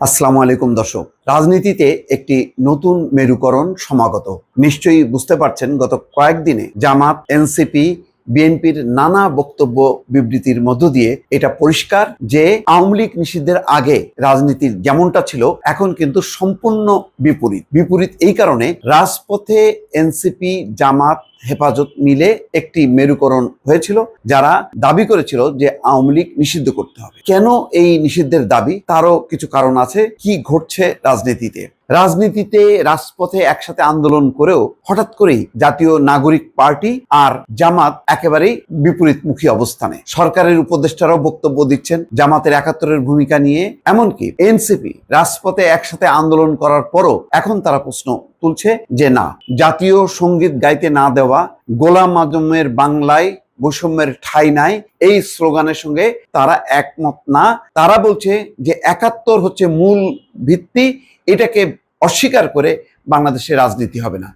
আসসালামু আলাইকুম দর্শক। রাজনীতিতে একটি নতুন মেরুকরণ সমাগত। নিশ্চয়ই বুঝতে পারছেন, গত কয়েকদিনে জামাত, এনসিপি, বিএনপির নানা বক্তব্য বিবৃতির মধ্য দিয়ে এটা পরিষ্কার যে আওয়ামী লীগ নিষিদ্ধের আগে রাজনীতির যেমনটা ছিল এখন কিন্তু সম্পূর্ণ বিপরীত। এই কারণে রাজপথে এনসিপি, জামাত, হেফাজত মিলে একটি মেরুকরণ হয়েছিল, যারা দাবি করেছিল যে আওয়ামী লীগ নিষিদ্ধ করতে হবে। কেন এই নিষিদ্ধের দাবি? তারও কিছু কারণ আছে। কি ঘটছে রাজনীতিতে রাজপথে একসাথে আন্দোলন করেও হঠাৎ করেই জাতীয় নাগরিক পার্টি আর জামাত একেবারেই বিপরীতমুখী অবস্থানে। সরকারের উপদেষ্টারাও বক্তব্য দিচ্ছেন জামাতের ৭১-এর ভূমিকা নিয়ে। এমনকি এনসিপি রাজপথে একসাথে আন্দোলন করার পরও এখন তারা প্রশ্ন তুলছে যে না, জাতীয় সঙ্গীত গাইতে না দেওয়া, গোলাম আজমের বাংলায় বৈষম্যের ঠাঁই নাই, এই স্লোগানের সঙ্গে তারা একমত না। তারা বলছে যে ৭১ হচ্ছে মূল ভিত্তি, এটাকে অস্বীকার করে বাংলাদেশের রাজনীতি হবে না।